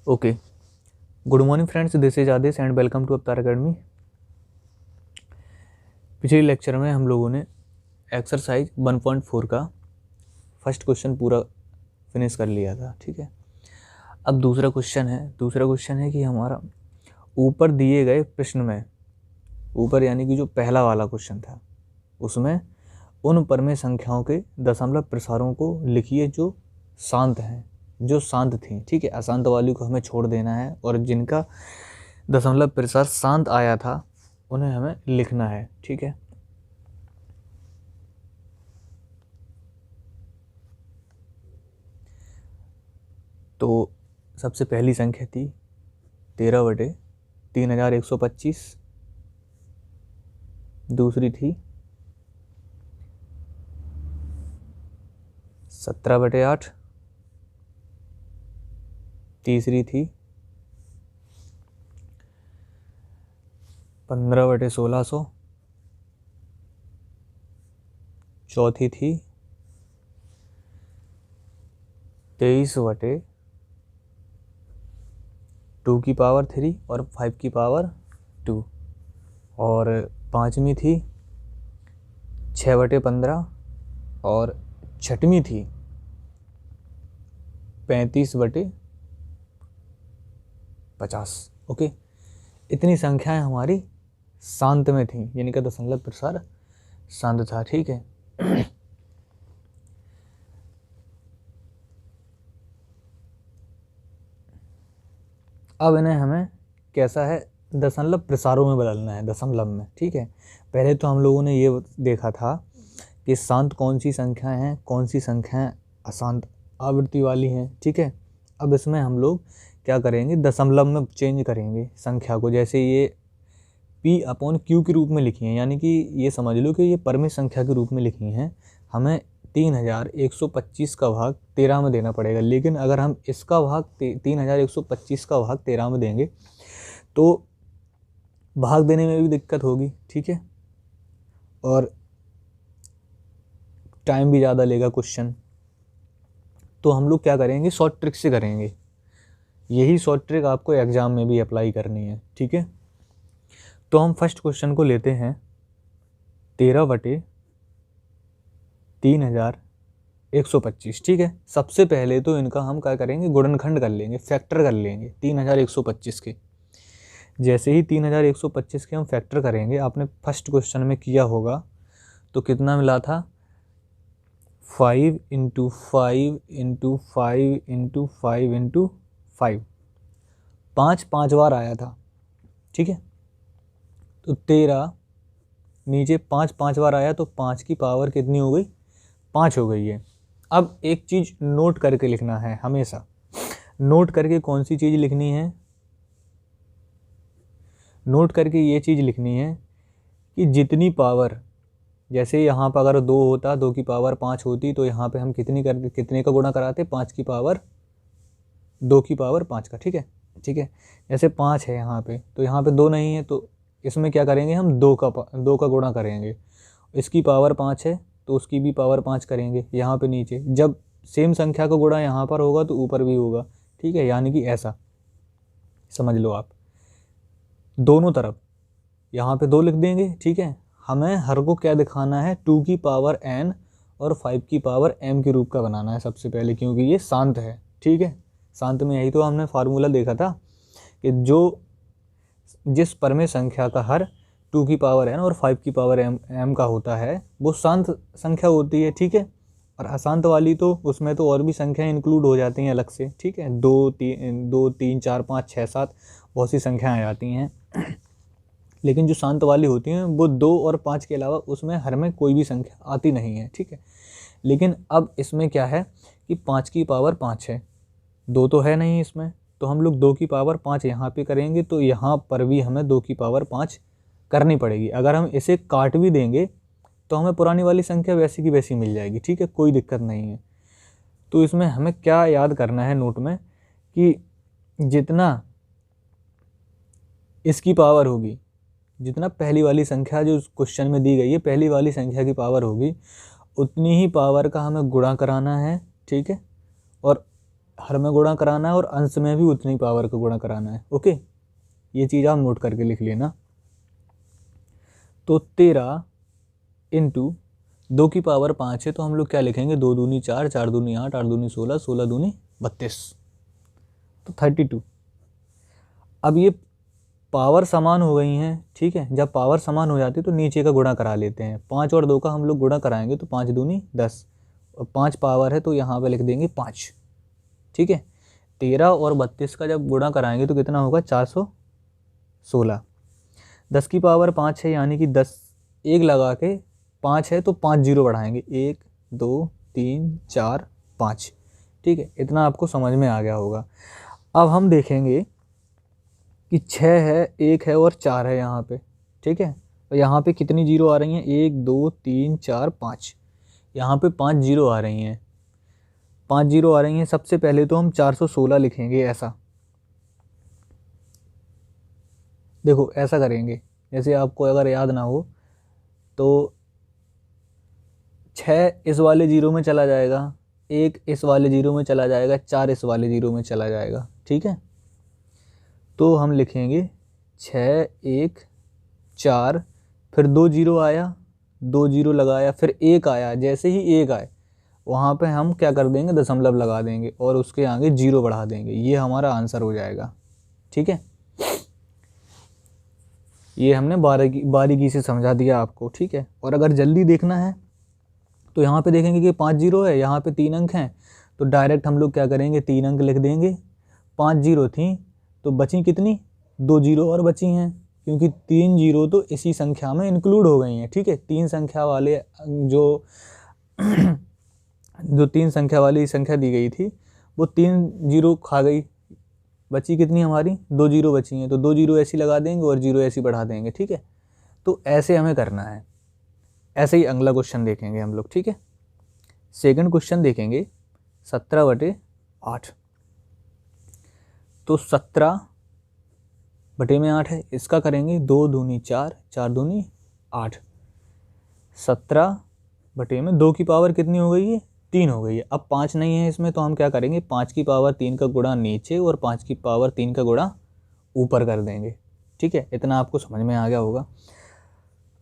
Okay, good morning friends, this is Aadesh and welcome to Avatar Academy. पिछले lecture में हम लोगों ने एक्सरसाइज 1.4 का फर्स्ट क्वेश्चन पूरा फिनिश कर लिया था। ठीक है, अब दूसरा क्वेश्चन है कि हमारा ऊपर दिए गए प्रश्न में, ऊपर यानी कि जो पहला वाला क्वेश्चन था उसमें उन परमेय संख्याओं के दशमलव प्रसारों को लिखिए जो शांत हैं, जो शांत थी। ठीक है, अशांत वाली को हमें छोड़ देना है और जिनका दशमलव प्रसार शांत आया था उन्हें हमें लिखना है। ठीक है, तो सबसे पहली संख्या थी 13/3125, दूसरी थी 17/8, तीसरी थी 15/1600, चौथी थी 23/2 और 5/2, और पांचवी थी 6/15 और छठवीं थी 35/50। ओके, इतनी संख्याएं हमारी शांत में थी, यानी कि दशमलव प्रसार शांत था। ठीक है, अब इन्हें हमें कैसा है दशमलव प्रसारों में बदलना है, दशमलव में। ठीक है, पहले तो हम लोगों ने ये देखा था कि शांत कौन सी संख्याएं हैं, कौन सी संख्याएं अशांत आवृत्ति वाली हैं। ठीक है, अब इसमें हम लोग क्या करेंगे, दशमलव में चेंज करेंगे संख्या को। जैसे ये P/Q के रूप में लिखी हैं, यानी कि ये समझ लो कि ये परमेय संख्या के रूप में लिखी हैं। हमें 3125 का भाग 13 में देना पड़ेगा, लेकिन अगर हम इसका भाग 3125 का भाग 13 में देंगे तो भाग देने में भी दिक्कत होगी। ठीक है, और टाइम भी ज़्यादा लेगा क्वेश्चन। तो हम लोग क्या करेंगे, शॉर्ट ट्रिक से करेंगे। यही शॉर्ट ट्रिक आपको एग्जाम में भी अप्लाई करनी है। ठीक है, तो हम फर्स्ट क्वेश्चन को लेते हैं 13/3125। ठीक है, सबसे पहले तो इनका हम क्या करेंगे, गुणनखंड कर लेंगे, फैक्टर कर लेंगे 3125 के। जैसे ही 3125 के हम फैक्टर करेंगे, आपने फर्स्ट क्वेश्चन में किया होगा, तो कितना मिला था 5 × 5 × 5 × 5 × 5, 5 बार आया था। ठीक है, तो 13 नीचे 5 बार आया, तो 5 की पावर कितनी हो गई, 5 हो गई है। अब एक चीज़ नोट करके लिखना है, हमेशा नोट करके कौन सी चीज़ लिखनी है, नोट करके ये चीज़ लिखनी है कि जितनी पावर, जैसे यहाँ पर अगर 2 होता, 2 की पावर 5 होती, तो यहाँ पे हम कितने का गुणा कराते, 5 की पावर 2 की पावर 5 का। ठीक है, जैसे 5 है यहाँ पे, तो यहाँ पे 2 नहीं है, तो इसमें क्या करेंगे, हम 2 का गुणा करेंगे। इसकी पावर 5 है तो उसकी भी पावर 5 करेंगे। यहाँ पे नीचे जब सेम संख्या का गुणा यहाँ पर होगा तो ऊपर भी होगा। ठीक है, यानी कि ऐसा समझ लो आप, दोनों तरफ यहाँ पे 2 लिख देंगे। ठीक है, हमें हर को क्या दिखाना है, 2 की पावर n और 5 की पावर m के रूप का बनाना है सबसे पहले, क्योंकि ये शांत है। ठीक है, शांत में यही तो हमने फार्मूला देखा था कि जिस परमेय संख्या का हर 2 की पावर n और 5 की पावर m का होता है वो शांत संख्या होती है। ठीक है, और अशांत वाली तो उसमें तो और भी संख्याएं इंक्लूड हो जाती हैं अलग से। ठीक है, 2 3 4 5 6 7 बहुत सी संख्याएं आ जाती हैं, लेकिन जो शांत वाली होती हैं वो 2 और 5 के अलावा उसमें हर में कोई भी संख्या आती नहीं है। ठीक है, लेकिन अब इसमें क्या है कि 5 की पावर 5 है, 2 तो है नहीं इसमें, तो हम लोग 2 की पावर 5 यहाँ पे करेंगे, तो यहाँ पर भी हमें 2 की पावर 5 करनी पड़ेगी। अगर हम इसे काट भी देंगे तो हमें पुरानी वाली संख्या वैसी की वैसी मिल जाएगी। ठीक है, कोई दिक्कत नहीं है। तो इसमें हमें क्या याद करना है नोट में, कि जितना इसकी पावर होगी, जितना पहली वाली संख्या जो क्वेश्चन में दी गई है, पहली वाली संख्या की पावर होगी, उतनी ही पावर का हमें गुणा कराना है। ठीक है, और हर में गुणा कराना है और अंश में भी उतनी पावर का गुणा कराना है। ओके, ये चीज़ आप नोट करके लिख लेना। तो 13 इंटू 2 की पावर 5 है, तो हम लोग क्या लिखेंगे, 2 दूनी 4, 4 दूनी 8, 8 दूनी 16, 16 दूनी 32, तो 32। अब ये पावर समान हो गई हैं, ठीक है। जब पावर समान हो जाती है तो नीचे का गुणा करा लेते हैं। 5 और 2 का हम लोग गुणा कराएंगे तो 5 दूनी 10, और 5 पावर है तो यहाँ पे लिख देंगे 5, ठीक है। 13 और 32 का जब गुणा कराएंगे तो कितना होगा, 416। 10 की पावर 5 है, यानी कि 10 एक लगा के 5 है तो 5 जीरो बढ़ाएंगे, 1 2 3 4 5, ठीक है। इतना आपको समझ में आ गया होगा। अब हम देखेंगे कि 6 है, 1 है और 4 है यहाँ पे, ठीक है। और यहाँ पे कितनी जीरो आ रही हैं, 1 2 3 4 5, यहाँ पे 5 जीरो आ रही हैं, 5 जीरो आ रही हैं। सबसे पहले तो हम 416 लिखेंगे, ऐसा देखो, ऐसा करेंगे। जैसे आपको अगर याद ना हो तो 6 इस वाले जीरो में चला जाएगा, 1 इस वाले जीरो में चला जाएगा, 4 इस वाले जीरो में चला जाएगा, ठीक है। तो हम लिखेंगे 6 1 4, फिर 2 जीरो आया, 2 जीरो लगाया, फिर 1 आया। जैसे ही 1 आए वहाँ पे हम क्या कर देंगे, दशमलव लगा देंगे और उसके आगे जीरो बढ़ा देंगे। ये हमारा आंसर हो जाएगा, ठीक है। ये हमने बारीकी से समझा दिया आपको, ठीक है। और अगर जल्दी देखना है तो यहाँ पे देखेंगे कि 5 जीरो है, यहाँ पे 3 अंक हैं, तो डायरेक्ट हम लोग क्या करेंगे, 3 अंक लिख देंगे। 5 जीरो थी तो बची कितनी, 2 जीरो और बची हैं, क्योंकि 3 जीरो तो इसी संख्या में इंक्लूड हो गई हैं, ठीक है। 3 संख्या वाले जो 3 संख्या वाली संख्या दी गई थी वो 3 जीरो खा गई, बची कितनी हमारी, 2 जीरो बची हैं, तो 2 जीरो ऐसी लगा देंगे और जीरो ऐसी बढ़ा देंगे, ठीक है। तो ऐसे हमें करना है। ऐसे ही अगला क्वेश्चन देखेंगे हम लोग, ठीक है। सेकंड क्वेश्चन देखेंगे 17/8। तो 17/8 है, इसका करेंगे 2 दूनी 4, 4 दूनी 8। 17 में 2 की पावर कितनी हो गई है, 3 हो गई है। अब 5 नहीं है इसमें, तो हम क्या करेंगे, 5 की पावर 3 का गुणा नीचे और 5 की पावर 3 का गुणा ऊपर कर देंगे, ठीक है। इतना आपको समझ में आ गया होगा।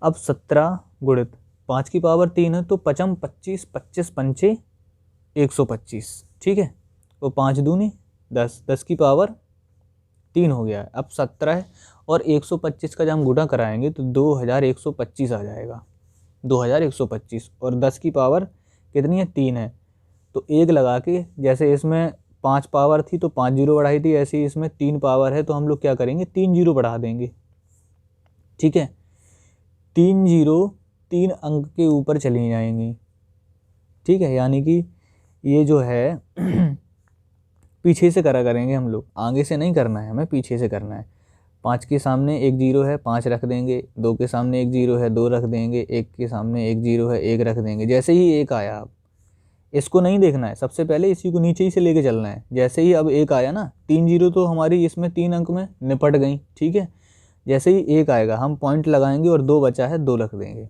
अब 17 गुणित 5 की पावर 3 है, तो 5 25, 25 पंचे 125, ठीक है। तो 5 दूनी 10, 10 की पावर 3 हो गया है। अब 17 है और 125 का जब हम गुणा कराएंगे तो 2125 आ जाएगा, 2125। और 10 की पावर कितनी है, 3 है, तो 1 लगा के, जैसे इसमें 5 पावर थी तो 5 जीरो बढ़ाई थी, ऐसे ही इसमें 3 पावर है तो हम लोग क्या करेंगे, 3 जीरो बढ़ा देंगे, ठीक है। 3 जीरो 3 अंक के ऊपर चली जाएंगी, ठीक है। यानी कि ये जो है पीछे से करेंगे हम लोग, आगे से नहीं करना है हमें, पीछे से करना है। 5 के सामने 1 जीरो है, 5 रख देंगे। 2 के सामने 1 जीरो है, 2 रख देंगे। 1 के सामने 1 जीरो है, 1 रख देंगे। जैसे ही 1 आया, अब इसको नहीं देखना है, सबसे पहले इसी को नीचे ही से लेके चलना है। जैसे ही अब 1 आया ना, 3 जीरो तो हमारी इसमें 3 अंक में निपट गई, ठीक है। जैसे ही 1 आएगा हम पॉइंट लगाएंगे और 2 बचा है, 2 रख देंगे,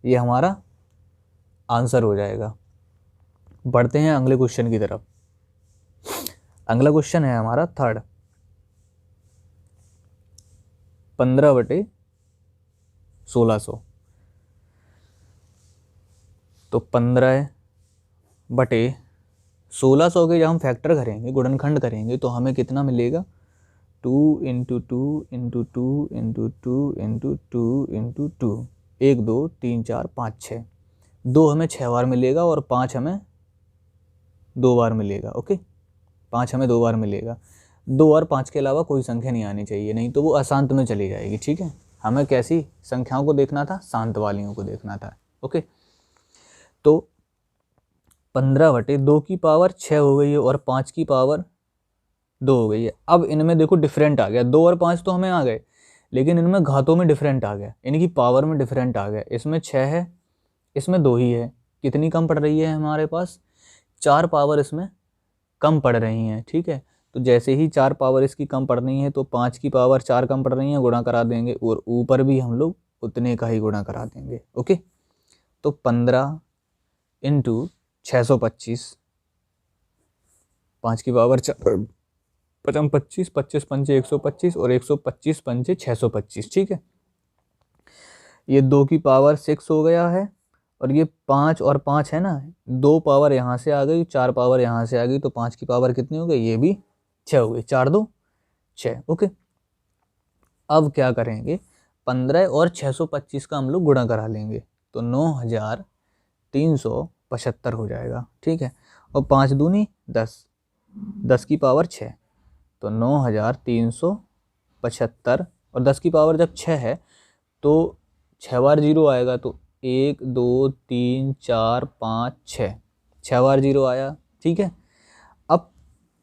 ये हमारा आंसर हो जाएगा। बढ़ते हैं अगले क्वेश्चन की तरफ। अगला क्वेश्चन है हमारा थर्ड, 15/1600। तो 15/1600 के जब हम फैक्टर करेंगे, गुणनखंड करेंगे, तो हमें कितना मिलेगा, 2 into 2 into 2 into 2 into 2 into 2, 1 2 3 4 5 6, 2 हमें 6 बार मिलेगा और 5 हमें 2 बार मिलेगा। ओके, 5 हमें 2 बार मिलेगा। 2 और 5 के अलावा कोई संख्या नहीं आनी चाहिए, नहीं तो वो अशांत में चली जाएगी, ठीक है। हमें कैसी संख्याओं को देखना था, शांत वालियों को देखना था। ओके, तो 15/2 की पावर 6 हो गई है और 5 की पावर 2 हो गई है। अब इनमें देखो डिफरेंट आ गया, 2 और 5 तो हमें आ गए, लेकिन इनमें घातों में डिफरेंट आ गया, यानी कि पावर में डिफरेंट आ गया। इसमें 6 है, इसमें 2 ही है। कितनी कम पड़ रही है हमारे पास, 4 पावर इसमें कम पड़ रही हैं, ठीक है। तो जैसे ही 4 पावर इसकी कम पड़ रही है तो 5 की पावर 4 कम पड़ रही है, गुणा करा देंगे और ऊपर भी हम लोग उतने का ही गुणा करा देंगे। ओके, तो 15 इंटू 625 5 की पावर 5 25, 25 पंचे 125 और 125 पंचे 625। ठीक है, ये 2 की पावर 6 हो गया है और ये 5 और 5 है ना, 2 पावर यहाँ से आ गई, 4 पावर यहाँ से आ गई, तो 5 की पावर कितनी हो गई, ये भी 6 हो गई, 4 2 6। ओके, अब क्या करेंगे, 15 और 625 का हम लोग गुणा करा लेंगे तो 9375 हो जाएगा। ठीक है, और 5 दूनी 10, 10 की पावर 6 तो 9375, और 10 की पावर जब 6 है तो 6 बार 0 आएगा, तो 1 2 3 4 5 6, 6 बार 0 आया। ठीक है, अब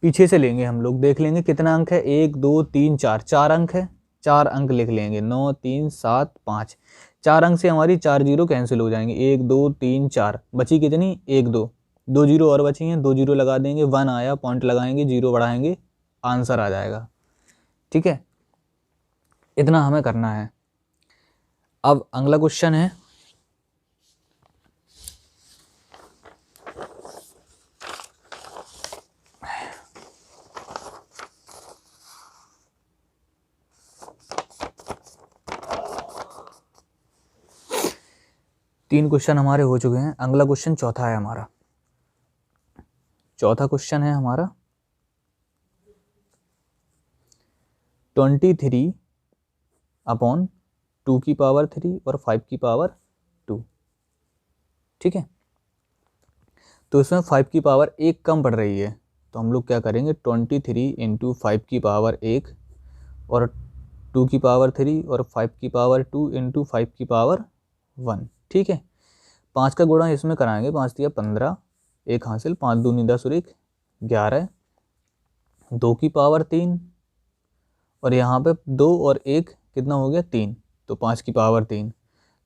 पीछे से लेंगे हम लोग, देख लेंगे कितना अंक है, 1 2 3 4, 4 अंक है, 4 अंक लिख लेंगे, 9 3 7 5, 4 अंक से हमारी 4 जीरो कैंसिल हो जाएंगे, 1 2 3 4, बची कितनी 1 2, 2 जीरो और बची हैं, 2 जीरो लगा देंगे, 1 आया, पॉइंट लगाएंगे, 0 बढ़ाएंगे, आंसर आ जाएगा। ठीक है, इतना हमें करना है। अब अगला क्वेश्चन है, तीन क्वेश्चन हमारे हो चुके हैं, अगला क्वेश्चन चौथा है हमारा। चौथा क्वेश्चन है हमारा 23 अपॉन 2 की पावर 3 और 5 की पावर 2। ठीक है, तो इसमें 5 की पावर 1 कम पड़ रही है, तो हम लोग क्या करेंगे, 23 इंटू 5 की पावर 1 और 2 की पावर 3 और 5 की पावर 2 इंटू 5 की पावर 1। ठीक है, 5 का गुणा इसमें कराएंगे, 5 दिया 15, 1 हासिल, 5 दूनी 10 और 1 11, 2 की पावर 3 और यहाँ पे 2 और 1 कितना हो गया 3, तो 5 की पावर 3,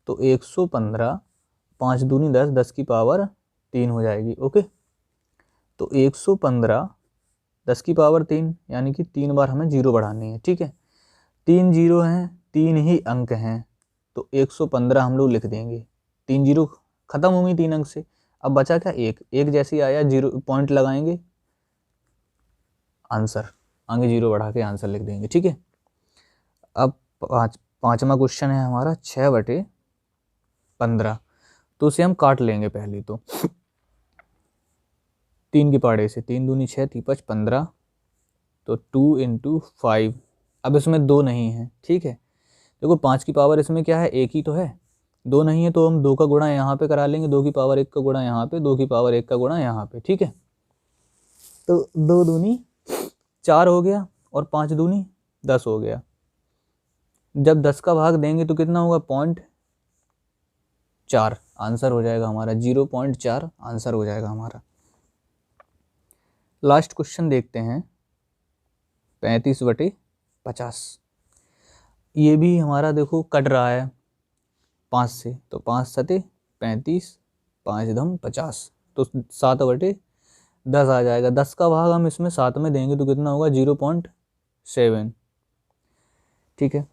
तो 115, 5 दूनी 10, 10 की पावर 3 हो जाएगी। ओके, तो 115 10 की पावर 3, यानी कि 3 बार हमें 0 बढ़ानी है। ठीक है, 3 जीरो हैं, 3 ही अंक हैं, तो 115 हम लोग लिख देंगे, 3 जीरो खत्म होंगी 3 अंक से, अब बचा क्या 1, 1 जैसे ही आया 0 पॉइंट लगाएंगे, आंसर आगे 0 बढ़ा के आंसर लिख देंगे। ठीक है, अब पाँचवा क्वेश्चन है हमारा 6/15, तो उसे हम काट लेंगे पहले तो 3 की पाड़े से, 3 दूनी 6 3 5 15, तो 2 इंटू 5, अब इसमें 2 नहीं है। ठीक है, देखो 5 की पावर इसमें क्या है, 1 ही तो है, 2 नहीं है, तो हम 2 का गुणा यहाँ पे करा लेंगे, 2 की पावर 1 का गुणा यहाँ पे, 2 की पावर 1 का गुणा यहाँ पे। ठीक है, तो 2 दूनी 4 हो गया और 5 दूनी 10 हो गया, जब 10 का भाग देंगे तो कितना होगा 0.4, आंसर हो जाएगा हमारा 0.4, आंसर हो जाएगा हमारा। लास्ट क्वेश्चन देखते हैं 35/50, ये भी हमारा देखो कट रहा है 5 से, तो 5 सते 35, 5 दम 50, तो 7/10 आ जाएगा, 10 का भाग हम इसमें 7 में देंगे तो कितना होगा 0.7। ठीक है,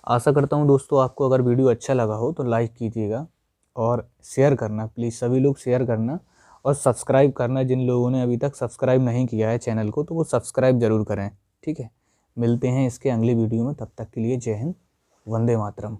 आशा करता हूँ दोस्तों आपको अगर वीडियो अच्छा लगा हो तो लाइक कीजिएगा और शेयर करना, प्लीज़ सभी लोग शेयर करना और सब्सक्राइब करना, जिन लोगों ने अभी तक सब्सक्राइब नहीं किया है चैनल को तो वो सब्सक्राइब ज़रूर करें। ठीक है, मिलते हैं इसके अगले वीडियो में, तब तक के लिए जय हिंद, वंदे मातरम।